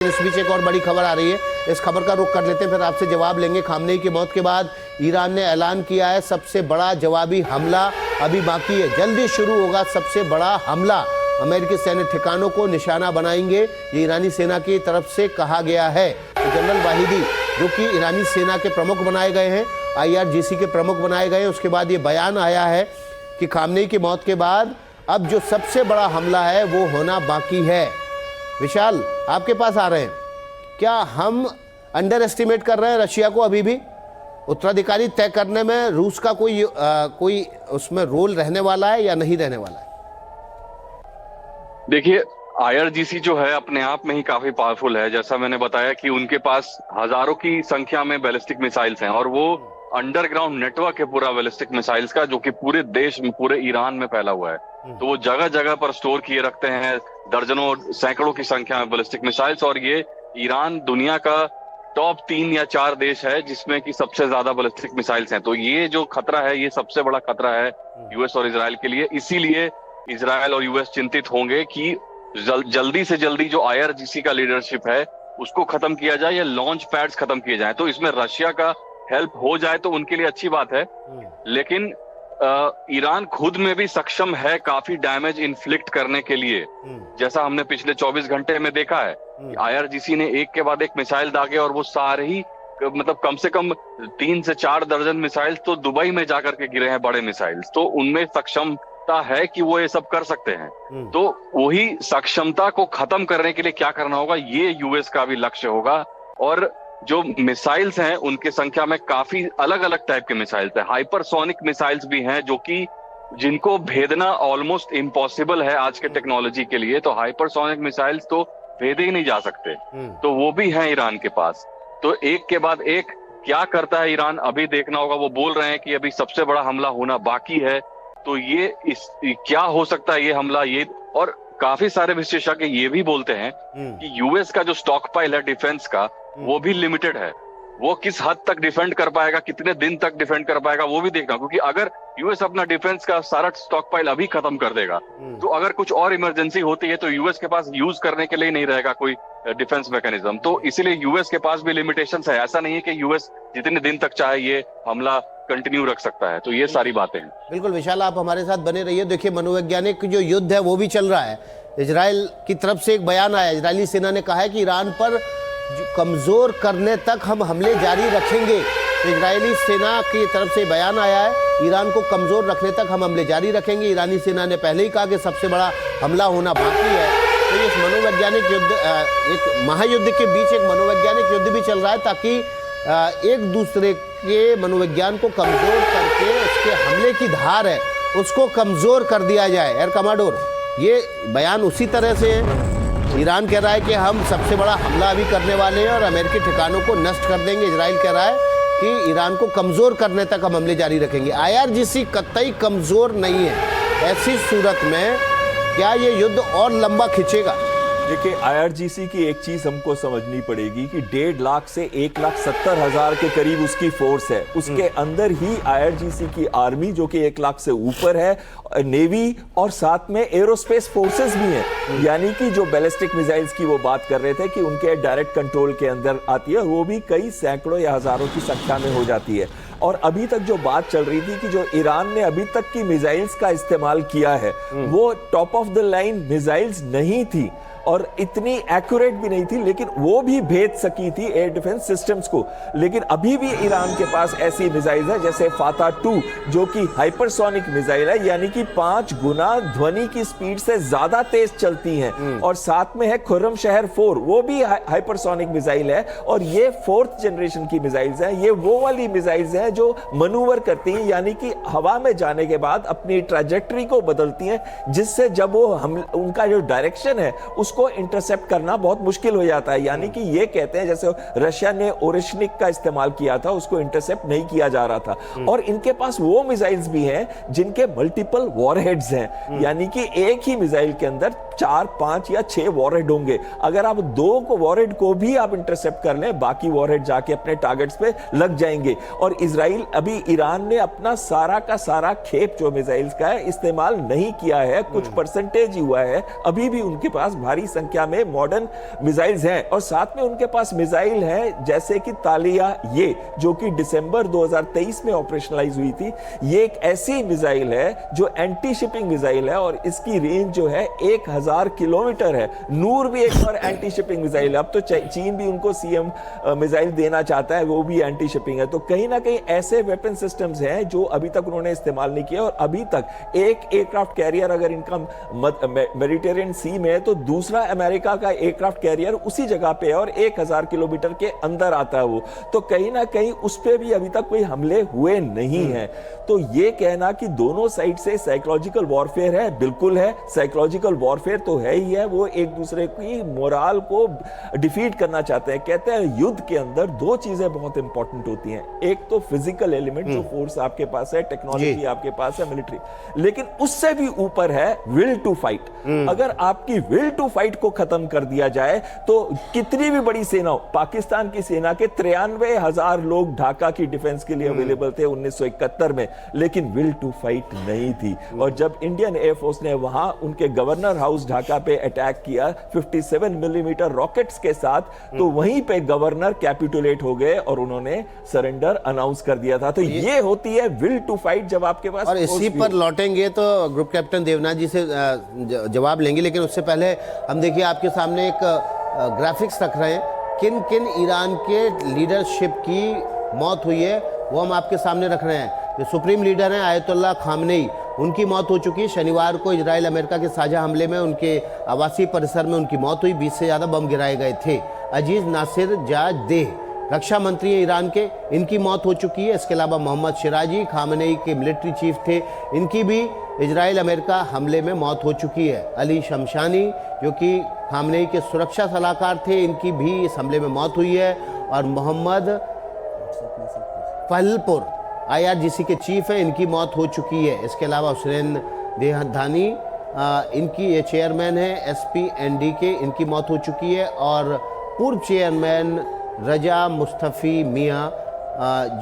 इस बीच एक और बड़ी खबर आ रही है, इस खबर का रुख कर लेते हैं, फिर आपसे जवाब लेंगे। खामनेई की मौत के बाद ईरान ने ऐलान किया है सबसे बड़ा जवाबी हमला अभी बाकी है, जल्दी शुरू होगा सबसे बड़ा हमला। अमेरिकी सैन्य ठिकानों को निशाना बनाएंगे, ये ईरानी सेना की तरफ से कहा गया है। तो जनरल वाहिदी जो कि ईरानी सेना के प्रमुख बनाए गए हैं, IRGC के प्रमुख बनाए गए हैं, उसके बाद ये बयान आया है कि खामनेई की मौत के बाद अब जो सबसे बड़ा हमला है वो होना बाकी है। विशाल आपके पास आ रहे हैं, क्या हम अंडर एस्टिमेट कर रहे हैं रशिया को? अभी भी उत्तराधिकारी तय करने में रूस का कोई उसमें रोल रहने वाला है या नहीं रहने वाला है? देखिए, IRGC जो है अपने आप में ही काफी पावरफुल है। जैसा मैंने बताया कि उनके पास हजारों की संख्या में बैलिस्टिक मिसाइल्स हैं और वो अंडरग्राउंड नेटवर्क है पूरा बैलिस्टिक मिसाइल्स का, जो कि पूरे देश में, पूरे ईरान में फैला हुआ है। तो वो जगह जगह पर स्टोर किए रखते हैं दर्जनों सैकड़ों की संख्या में बैलिस्टिक मिसाइल्स। और ये ईरान दुनिया का टॉप 3 या 4 देश है जिसमें कि सबसे ज्यादा बैलिस्टिक मिसाइल्स हैं। तो ये जो खतरा है, ये सबसे बड़ा खतरा है यूएस और इजराइल के लिए। इसीलिए इजराइल और यूएस चिंतित होंगे कि जल्दी से जल्दी जो IRGC का लीडरशिप है उसको खत्म किया जाए या लॉन्च पैड्स खत्म किए जाए। तो इसमें रशिया का हेल्प हो जाए तो उनके लिए अच्छी बात है, लेकिन ईरान खुद में भी सक्षम है काफी डैमेज इन्फ्लिक्ट करने के लिए। जैसा हमने पिछले 24 घंटे में देखा है, IRGC ने एक के बाद एक मिसाइल दागे और वो सारे ही मतलब कम से कम 3 से 4 दर्जन मिसाइल तो दुबई में जाकर के गिरे हैं, बड़े मिसाइल्स। तो उनमें सक्षमता है कि वो ये सब कर सकते हैं। तो वही सक्षमता को खत्म करने के लिए क्या करना होगा, ये यूएस का भी लक्ष्य होगा। और जो मिसाइल्स हैं उनकी संख्या में काफी अलग अलग टाइप के मिसाइल्स हैं। हाइपरसोनिक मिसाइल्स भी हैं जो कि जिनको भेदना ऑलमोस्ट इम्पॉसिबल है आज के टेक्नोलॉजी के लिए। तो हाइपरसोनिक मिसाइल्स तो भेदे ही नहीं जा सकते, तो वो भी हैं ईरान के पास। तो एक के बाद एक क्या करता है ईरान, अभी देखना होगा। वो बोल रहे हैं कि अभी सबसे बड़ा हमला होना बाकी है, तो ये क्या हो सकता है ये हमला। ये और काफी सारे विशेषज्ञ ये भी बोलते हैं कि यूएस का जो स्टॉक पाइल है डिफेंस का, वो भी लिमिटेड है। वो किस हद तक डिफेंड कर पाएगा, कितने दिन तक डिफेंड कर पाएगा, वो भी देखना। क्योंकि अगर यूएस अपना डिफेंस का सारा स्टॉक पाइल अभी खत्म कर देगा, तो अगर कुछ और इमरजेंसी होती है तो यूएस के पास यूज करने के लिए नहीं रहेगा कोई डिफेंस मैकेनिज्म। तो इसीलिए यूएस के पास भी लिमिटेशंस है। ऐसा नहीं है कि यूएस जितने दिन तक चाहे ये हमला कंटिन्यू रख सकता है। तो ये सारी बातें हैं। बिल्कुल विशाल, आप हमारे साथ बने रहिए। देखिए, मनोवैज्ञानिक जो युद्ध है वो भी चल रहा है। इजराइल की तरफ से एक बयान आया, इजरायली सेना ने कहा है कि ईरान पर कमजोर करने तक हम हमले जारी रखेंगे। तो इजरायली सेना की तरफ से बयान आया है, ईरान को कमजोर रखने तक हम हमले जारी रखेंगे। ईरानी सेना ने पहले ही कहा कि सबसे बड़ा हमला होना बाकी है। तो इस मनोवैज्ञानिक युद्ध, एक महायुद्ध के बीच एक मनोवैज्ञानिक युद्ध भी चल रहा है, ताकि एक दूसरे के मनोविज्ञान को कमजोर करके उसके हमले की धार है उसको कमजोर कर दिया जाए। एयर कमांडोर, ये बयान उसी तरह से है। ईरान कह रहा है कि हम सबसे बड़ा हमला अभी करने वाले हैं और अमेरिकी ठिकानों को नष्ट कर देंगे। इजराइल कह रहा है कि ईरान को कमजोर करने तक हम हमले जारी रखेंगे। IRGC कतई कमजोर नहीं है। ऐसी सूरत में क्या ये युद्ध और लंबा खिंचेगा? देखिए, IRGC की एक चीज हमको समझनी पड़ेगी कि 1.5 लाख से 1,70,000 के करीब उसकी फोर्स है। उसके अंदर ही IRGC की आर्मी जो कि 1 लाख से ऊपर है, नेवी और साथ में एरोस्पेस फोर्सेस भी हैं। यानी कि जो बैलिस्टिक मिसाइल्स की वो बात कर रहे थे कि उनके डायरेक्ट कंट्रोल के अंदर आती है, वो भी कई सैकड़ों या हजारों की संख्या में हो जाती है। और अभी तक जो बात चल रही थी कि जो ईरान ने अभी तक की मिसाइल्स का इस्तेमाल किया है वो top of the line missiles नहीं थी और इतनी एक्यूरेट भी नहीं थी, लेकिन वो भी भेद सकी थी एयर डिफेंस सिस्टम्स को। लेकिन अभी भी ईरान के पास ऐसी मिसाइल है जैसे फाता 2 जो कि हाइपरसोनिक मिसाइल है, यानी कि 5 गुना ध्वनि की स्पीड से ज्यादा तेज चलती हैं। और साथ में है खुर्रमशहर 4, वो भी हाइपरसोनिक मिसाइल है। और ये 4th जनरेशन की मिसाइल्स हैं। ये वो वाली मिसाइल्स हैं जो मनूवर करती हैं, यानी कि हवा में जाने के बाद अपनी ट्रैजेक्टरी को बदलती हैं, जिससे जब वो उनका जो डायरेक्शन है उसको इंटरसेप्ट करना बहुत मुश्किल हो जाता है। यानी कि ये कहते हैं जैसे रशिया ने ओरेशनिक का इस्तेमाल किया था, उसको इंटरसेप्ट नहीं किया जा रहा था। और इनके पास वो मिसाइल्स भी हैं जिनके मल्टीपल वॉरहेड्स हैं, यानी कि एक ही मिसाइल के अंदर 4, 5 या 6 वॉरहेड होंगे। अगर आप 2 को वॉरहेड को भी आप इंटरसेप्ट कर लें, बाकी वॉरहेड जाके अपने टारगेट्स पे लग जाएंगे। और इजराइल, अभी ईरान ने अपना सारा का सारा खेप जो मिसाइल्स का है इस्तेमाल नहीं किया है, कुछ परसेंटेज ही हुआ है। अभी भी उनके पास भारी भारी संख्या में मॉडर्न मिसाइल्स हैं और साथ में उनके पास मिसाइल है जैसे कि तालिया, ये जो कि दिसंबर 2023 में ऑपरेशनलाइज हुई थी। ये एक ऐसी मिसाइल है जो एंटी शिपिंग मिसाइल है और इसकी रेंज जो है 1000 किलोमीटर है। नूर भी एक और एंटी शिपिंग मिसाइल है। अब तो चीन भी उनको सीएम मिसाइल देना चाहता है, वो भी एंटी शिपिंग है। तो कहीं ना कहीं ऐसे वेपन सिस्टम्स हैं जो अभी तक उन्होंने इस्तेमाल नहीं किया और अभी तक एक एयरक्राफ्ट कैरियर अगर इनका मेडिटेरियन सी में है तो दूसरा अमेरिका का एयरक्राफ्ट कैरियर उसी जगह पे है और 1000 किलोमीटर के अंदर आता है वो। तो कहीं ना कहीं उस पे भी अभी तक कोई हमले हुए नहीं हैं। तो ये कहना कि दोनों साइड से साइकोलॉजिकल वॉरफेयर है, बिल्कुल है। साइकोलॉजिकल वॉरफेयर तो है ही है, वो एक दूसरे की मोराल को डिफीट करना चाहते हैं। कहते हैं युद्ध के अंदर दो चीजें बहुत इंपॉर्टेंट होती हैं, एक तो फिजिकल एलिमेंट जो फोर्स आपके पास है, टेक्नोलॉजी आपके पास है, मिलिट्री, लेकिन उससे भी ऊपर है विल टू फाइट। अगर आपकी विल टू फाइट को खत्म कर दिया जाए तो कितनी भी बड़ी सेना हो, पाकिस्तान की सेना के 93,000 लोग ढाका की डिफेंस के लिए अवेलेबल थे 1971 में, लेकिन विल टू फाइट नहीं थी। और जब इंडियन एयरफोर्स ने वहां उनके गवर्नर हाउस ढाका पे अटैक किया 57 मिलीमीटर रॉकेट्स के साथ, तो वहीं पे गवर्नर कैपिटुलेट हो गए और उन्होंने सरेंडर अनाउंस कर दिया था। तो ये होती है विल टू फाइट जब आपके पास। और इसी पर लौटेंगे तो ग्रुप कैप्टन देवनाथ जी से जवाब लेंगे, लेकिन उससे पहले हम देखिए आपके सामने एक ग्राफिक्स रख रहे हैं, किन किन ईरान के लीडरशिप की मौत हुई है वो हम आपके सामने रख रहे हैं। जो सुप्रीम लीडर हैं आयतुल्लाह खामनेई, उनकी मौत हो चुकी है। शनिवार को इजराइल अमेरिका के साझा हमले में उनके आवासीय परिसर में उनकी मौत हुई। 20 से ज़्यादा बम गिराए गए थे। अजीज नासिर जादेह रक्षा मंत्री हैं ईरान के, इनकी मौत हो चुकी है। इसके अलावा मोहम्मद शिराजी खामनेई के मिलिट्री चीफ थे, इनकी भी इजराइल अमेरिका हमले में मौत हो चुकी है। अली शमशानी जो कि खामनेई के सुरक्षा सलाहकार थे, इनकी भी इस हमले में मौत हुई है। और मोहम्मद फहलपुर IRGC के चीफ हैं, इनकी मौत हो चुकी है। इसके अलावा हुसैन देहधानी इनकी ये चेयरमैन है SPND के, इनकी मौत हो चुकी है। और पूर्व चेयरमैन रजा मुस्तफ़ी मियाँ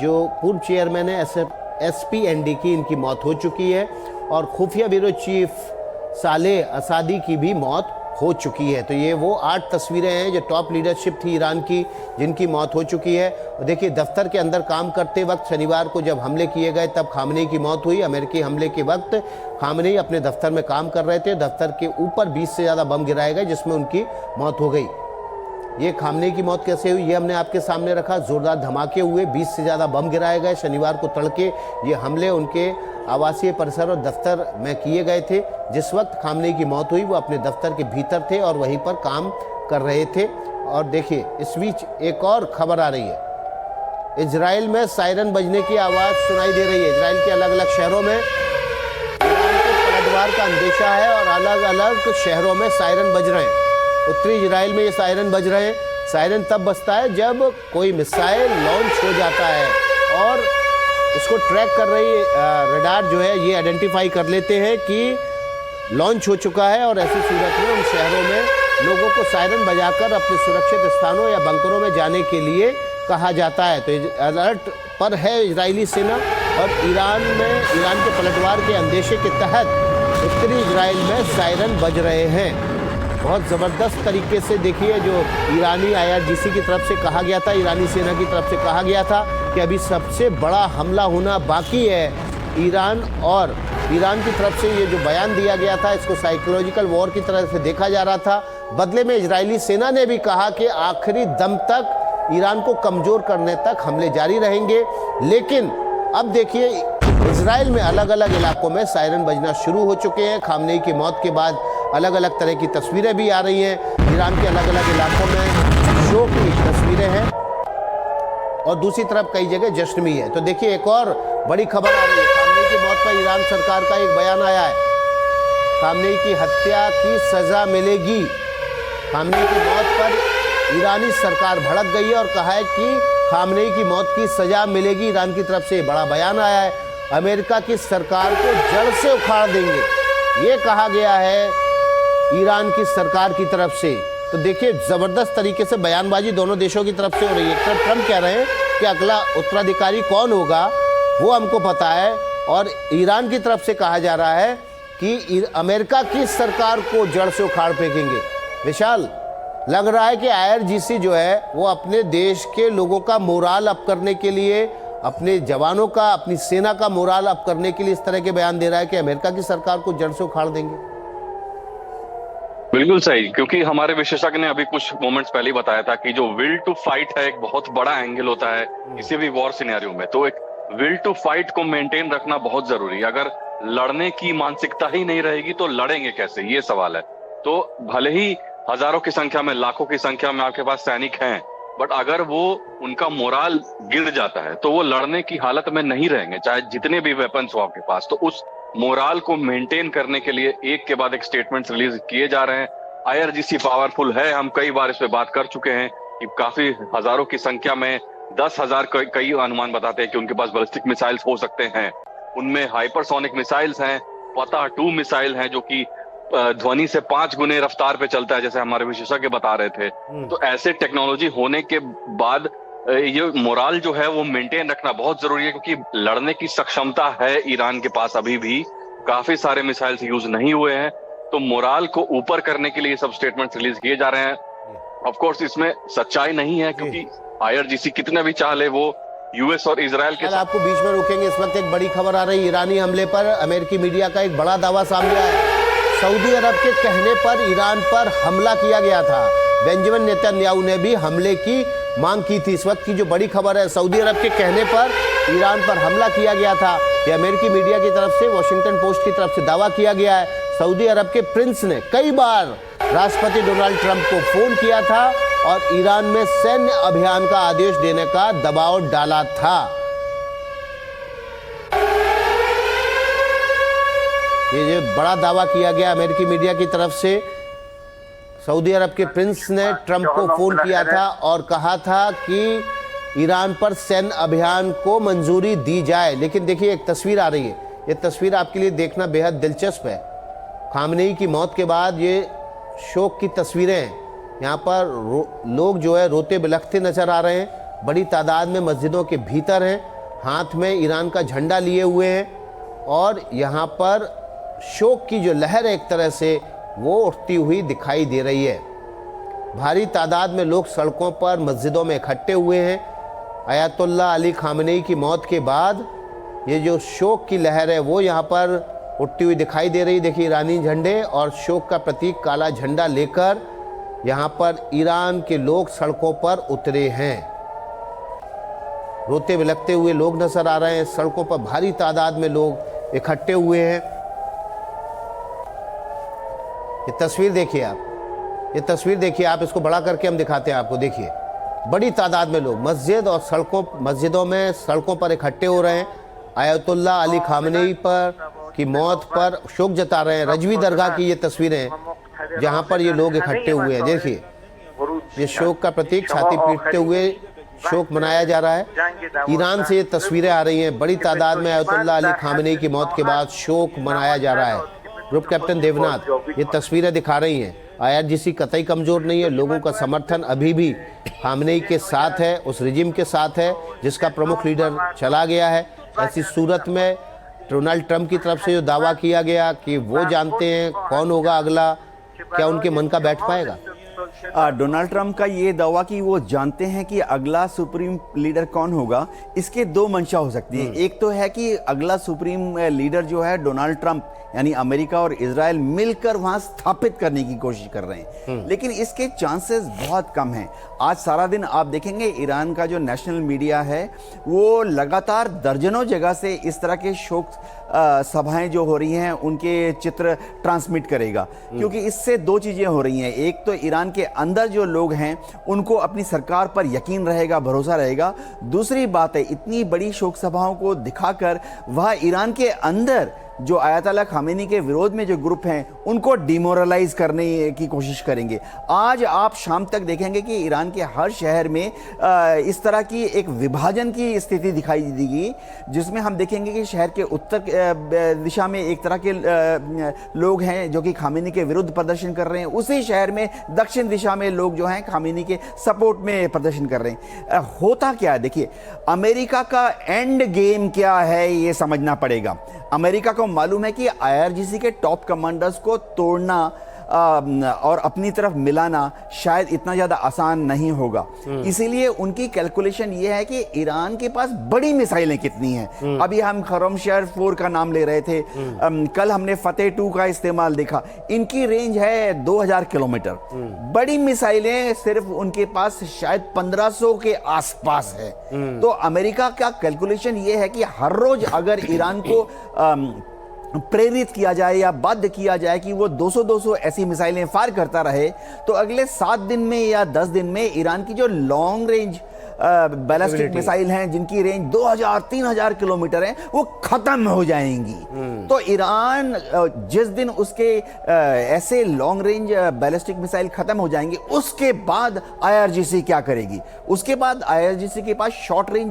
जो पूर्व चेयरमैन है SPND की, इनकी मौत हो चुकी है। और खुफिया ब्यूरो चीफ सालेह असादी की भी मौत हो चुकी है। तो ये वो 8 तस्वीरें हैं जो टॉप लीडरशिप थी ईरान की, जिनकी मौत हो चुकी है। देखिए दफ्तर के अंदर काम करते वक्त शनिवार को जब हमले किए गए तब खामनेई की मौत हुई। अमेरिकी हमले के वक्त खामनेई अपने दफ्तर में काम कर रहे थे, दफ्तर के ऊपर 20 से ज़्यादा बम गिराए गए जिसमें उनकी मौत हो गई। ये खामनेई की मौत कैसे हुई ये हमने आपके सामने रखा। जोरदार धमाके हुए, 20 से ज़्यादा बम गिराए गए। शनिवार को तड़के ये हमले उनके आवासीय परिसर और दफ्तर में किए गए थे। जिस वक्त खामनेई की मौत हुई वो अपने दफ्तर के भीतर थे और वहीं पर काम कर रहे थे। और देखिए इस बीच एक और खबर आ रही है, इजराइल में सायरन बजने की आवाज़ सुनाई दे रही है। इजराइल के अलग अलग शहरों में ईरान के पलटवार का अंदेशा है और अलग अलग शहरों में सायरन बज रहे हैं। उत्तरी इजराइल में ये सायरन बज रहे हैं। सायरन तब बजता है जब कोई मिसाइल लॉन्च हो जाता है और इसको ट्रैक कर रही रडार जो है ये आइडेंटिफाई कर लेते हैं कि लॉन्च हो चुका है। और ऐसी सूरत में उन शहरों में लोगों को सायरन बजाकर अपने सुरक्षित स्थानों या बंकरों में जाने के लिए कहा जाता है। तो अलर्ट पर है इजरायली सेना और ईरान के पलटवार के अंदेशे के तहत उत्तरी इजराइल में सायरन बज रहे हैं। बहुत ज़बरदस्त तरीके से देखिए जो ईरानी IRGC की तरफ से कहा गया था, ईरानी सेना की तरफ से कहा गया था कि अभी सबसे बड़ा हमला होना बाकी है। ईरान की तरफ से ये जो बयान दिया गया था इसको साइकोलॉजिकल वॉर की तरह से देखा जा रहा था। बदले में इजरायली सेना ने भी कहा कि आखिरी दम तक ईरान को कमज़ोर करने तक हमले जारी रहेंगे। लेकिन अब देखिए इजराइल में अलग अलग इलाकों में सायरन बजना शुरू हो चुके हैं। खामनेई की मौत के बाद अलग अलग तरह की तस्वीरें भी आ रही हैं। ईरान के अलग अलग इलाकों में शोक की तस्वीरें हैं और दूसरी तरफ कई जगह जश्न भी है। तो देखिए एक और बड़ी खबर आ रही है, खामनेई की मौत पर ईरान सरकार का एक बयान आया है। खामनेई की हत्या की सज़ा मिलेगी। खामनेई की मौत पर ईरानी सरकार भड़क गई है और कहा है कि खामनेई की मौत की सज़ा मिलेगी। ईरान की तरफ से बड़ा बयान आया है, अमेरिका की सरकार को जड़ से उखाड़ देंगे, ये कहा गया है ईरान की सरकार की तरफ से। तो देखिए ज़बरदस्त तरीके से बयानबाजी दोनों देशों की तरफ से हो रही है। एक तरफ ट्रंप कह रहे हैं कि अगला उत्तराधिकारी कौन होगा वो हमको पता है, और ईरान की तरफ से कहा जा रहा है कि अमेरिका की सरकार को जड़ से उखाड़ फेंकेंगे। विशाल, लग रहा है कि आईआरजीसी जो है वो अपने देश के लोगों का मोराल अप करने के लिए, अपने जवानों का, अपनी सेना का मोराल अप करने के लिए इस तरह के बयान दे रहा है कि अमेरिका की सरकार को जड़ से उखाड़ देंगे। बिल्कुल सही, क्योंकि हमारे विशेषज्ञ ने अभी कुछ मोमेंट्स पहले ही बताया था कि जो विल टू फाइट है एक बहुत बड़ा एंगल होता है किसी भी वॉर सिनेरियो में। तो एक विल टू फाइट को मेंटेन रखना बहुत जरूरी है। अगर लड़ने की मानसिकता ही नहीं रहेगी तो लड़ेंगे कैसे, ये सवाल है। तो भले ही हजारों की संख्या में, लाखों की संख्या में आपके पास सैनिक हैं, बट अगर वो उनका मोराल गिर जाता है तो वो लड़ने की हालत में नहीं रहेंगे, चाहे जितने भी वेपन्स हो आपके पास। तो उस मोराल को मेंटेन करने के लिए एक के बाद एक स्टेटमेंट्स रिलीज किए जा रहे हैं। आईआरजीसी पावरफुल है, हम कई बार इस पे बात कर चुके हैं कि काफी हजारों की संख्या में 10,000 कई अनुमान बताते हैं कि उनके पास बैलिस्टिक मिसाइल्स हो सकते हैं। उनमें हाइपरसोनिक मिसाइल्स हैं, पता 2 मिसाइल हैं जो कि ध्वनि से 5 गुने रफ्तार पे चलता है, जैसे हमारे विशेषज्ञ बता रहे थे। तो ऐसे टेक्नोलॉजी होने के बाद ये मोराल जो है वो मेंटेन रखना बहुत जरूरी है, क्योंकि लड़ने की सक्षमता है ईरान के पास अभी भी। काफी सारे मिसाइल्स यूज नहीं हुए हैं, तो मोराल को ऊपर करने के लिए सब स्टेटमेंट रिलीज किए जा रहे हैं। ऑफ कोर्स इसमें सच्चाई नहीं है, क्योंकि आईआरजीसी कितने भी चाह ले वो यूएस और इजराइल के साथ। आपको बीच में रोकेंगे, इस वक्त एक बड़ी खबर आ रही है। ईरानी हमले पर अमेरिकी मीडिया का एक बड़ा दावा सामने आया है। सऊदी अरब के कहने पर ईरान पर हमला किया गया था। बेंजामिन नेतन्याहू ने भी हमले की मांग की थी। इस वक्त की जो बड़ी खबर है, सऊदी अरब के कहने पर ईरान पर हमला किया गया था। ये अमेरिकी मीडिया की तरफ से, वॉशिंगटन पोस्ट की तरफ से दावा किया गया है। सऊदी अरब के प्रिंस ने कई बार राष्ट्रपति डोनाल्ड ट्रंप को फोन किया था और ईरान में सैन्य अभियान का आदेश देने का दबाव डाला था। ये जो बड़ा दावा किया गया अमेरिकी मीडिया की तरफ से, सऊदी अरब के प्रिंस ने ट्रंप को फोन किया था और कहा था कि ईरान पर सैन्य अभियान को मंजूरी दी जाए। लेकिन देखिए एक तस्वीर आ रही है, ये तस्वीर आपके लिए देखना बेहद दिलचस्प है। खामनेई की मौत के बाद ये शोक की तस्वीरें हैं। यहाँ पर लोग जो है रोते बिलखते नजर आ रहे हैं। बड़ी तादाद में मस्जिदों के भीतर हैं, हाथ में ईरान का झंडा लिए हुए हैं और यहाँ पर शोक की जो लहर है एक तरह से वो उठती हुई दिखाई दे रही है। भारी तादाद में लोग सड़कों पर, मस्जिदों में इकट्ठे हुए हैं। अयातुल्लाह अली खामनेई की मौत के बाद ये जो शोक की लहर है वो यहाँ पर उठती हुई दिखाई दे रही। देखिए ईरानी झंडे और शोक का प्रतीक काला झंडा लेकर यहाँ पर ईरान के लोग सड़कों पर उतरे हैं। रोते बिलखते हुए लोग नजर आ रहे हैं। सड़कों पर भारी तादाद में लोग इकट्ठे हुए हैं। ये तस्वीर देखिए आप, ये तस्वीर देखिए आप, इसको बड़ा करके हम दिखाते हैं आपको। देखिए बड़ी तादाद में लोग मस्जिद और मस्जिदों में, सड़कों पर इकट्ठे हो रहे हैं। अयातुल्लाह अली खामनेई की मौत पर शोक जता रहे हैं। रजवी दरगाह की ये तस्वीरें जहां पर ये लोग इकट्ठे हुए हैं। देखिए ये शोक का प्रतीक, छाती पीटते हुए शोक मनाया जा रहा है। ईरान से ये तस्वीरें आ रही हैं। बड़ी तादाद में अयातुल्लाह अली खामनेई की मौत के बाद शोक मनाया जा रहा है। ग्रुप कैप्टन देवनाथ ये तस्वीरें दिखा रही हैं। आईआरजीसी कतई कमजोर नहीं है। लोगों का समर्थन अभी भी खामनेई के साथ है, उस रिजिम के साथ है जिसका प्रमुख लीडर चला गया है। ऐसी सूरत में डोनाल्ड ट्रंप की तरफ से जो दावा किया गया कि वो जानते हैं कौन होगा अगला, क्या उनके मन का बैठ पाएगा? डोनाल्ड ट्रंप का ये दावा कि वो जानते हैं कि अगला सुप्रीम लीडर कौन होगा, इसके दो मंशा हो सकती है। एक तो है कि अगला सुप्रीम लीडर जो है डोनाल्ड ट्रंप यानी अमेरिका और इजराइल मिलकर वहां स्थापित करने की कोशिश कर रहे हैं, लेकिन इसके चांसेस बहुत कम हैं। आज सारा दिन आप देखेंगे ईरान का जो नेशनल मीडिया है वो लगातार दर्जनों जगह से इस तरह के शोक सभाएं जो हो रही हैं उनके चित्र ट्रांसमिट करेगा, क्योंकि इससे दो चीजें हो रही हैं। एक तो ईरान के अंदर जो लोग हैं उनको अपनी सरकार पर यकीन रहेगा, भरोसा रहेगा। दूसरी बात है, इतनी बड़ी शोक सभाओं को दिखाकर वह ईरान के अंदर जो आयतुल्लाह खामेनी के विरोध में जो ग्रुप हैं उनको डिमोरलाइज करने की कोशिश करेंगे। आज आप शाम तक देखेंगे कि ईरान के हर शहर में इस तरह की एक विभाजन की स्थिति दिखाई देगी, जिसमें हम देखेंगे कि शहर के उत्तर दिशा में एक तरह के लोग हैं जो कि खामेनी के विरुद्ध प्रदर्शन कर रहे हैं, उसी शहर में दक्षिण दिशा में लोग जो हैं खामेनी के सपोर्ट में प्रदर्शन कर रहे हैं। होता क्या है, देखिए अमेरिका का एंड गेम क्या है ये समझना पड़ेगा। अमेरिका को मालूम है कि आईआरजीसी के टॉप कमांडर्स को तोड़ना और अपनी तरफ मिलाना शायद इतना ज़्यादा आसान नहीं होगा। इसीलिए उनकी कैलकुलेशन ये है कि ईरान के पास बड़ी मिसाइलें कितनी हैं। अभी हम खरमशहर 4 का नाम ले रहे थे, कल हमने फतेह 2 का इस्तेमाल देखा। इनकी रेंज है 2000 किलोमीटर। बड़ी मिसाइलें सिर्फ उनके पास शायद 1500 के आसपास है। तो अमेरिका का कैलकुलेशन ये है कि हर रोज अगर ईरान को प्रेरित किया जाए या बाध्य किया जाए कि वो 200 ऐसी मिसाइलें फायर करता रहे, तो अगले 7 दिन में या 10 दिन में ईरान की जो लॉन्ग रेंज बैलिस्टिक मिसाइल हैं जिनकी रेंज 2000-3000 किलोमीटर है वो खत्म हो जाएंगी। तो ईरान जिस दिन उसके ऐसे लॉन्ग रेंज बैलिस्टिक मिसाइल खत्म हो जाएंगे, उसके बाद आईआरजीसी क्या करेगी? उसके बाद आईआरजीसी के पास शॉर्ट रेंज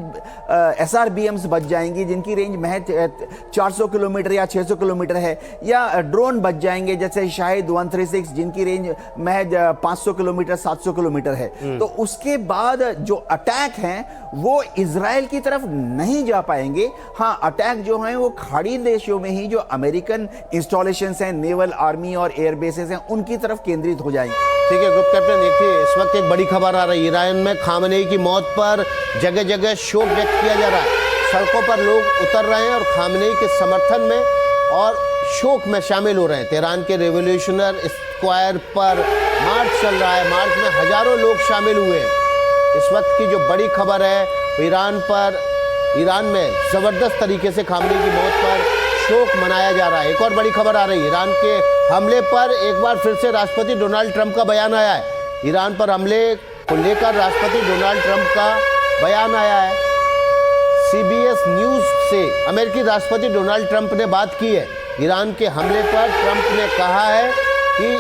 एसआरबीएम्स बच जाएंगी जिनकी रेंज महज 400 किलोमीटर या 600 किलोमीटर है, या ड्रोन बच जाएंगे जैसे शाहिद 136 जिनकी रेंज महज 500 किलोमीटर 700 किलोमीटर है। तो उसके बाद जो अटैक हैं वो इजराइल की तरफ नहीं जा पाएंगे। हाँ, अटैक जो हैं वो खाड़ी देशों में ही जो अमेरिकन इंस्टॉलेशंस हैं, नेवल आर्मी और एयर बेसेस हैं, उनकी तरफ केंद्रित हो जाएंगे। ठीक है ग्रुप कैप्टन, देखिए इस वक्त एक बड़ी खबर आ रही है। ईरान में खामनेई की मौत पर जगह जगह शोक व्यक्त किया जा रहा है। सड़कों पर लोग उतर रहे हैं और खामनेई के समर्थन में और शोक में शामिल हो रहे हैं। तेहरान के रेवोल्यूशनर स्क्वायर पर मार्च चल रहा है। मार्च में हजारों लोग शामिल हुए हैं। इस वक्त की जो बड़ी खबर है ईरान में जबरदस्त तरीके से खामनेई की मौत पर शोक मनाया जा रहा है। एक और बड़ी खबर आ रही है, ईरान के हमले पर एक बार फिर से राष्ट्रपति डोनाल्ड ट्रंप का बयान आया है। ईरान पर हमले को लेकर राष्ट्रपति डोनाल्ड ट्रंप का बयान आया है। सीबीएस न्यूज से अमेरिकी राष्ट्रपति डोनाल्ड ट्रंप ने बात की है। ईरान के हमले पर ट्रंप ने कहा है कि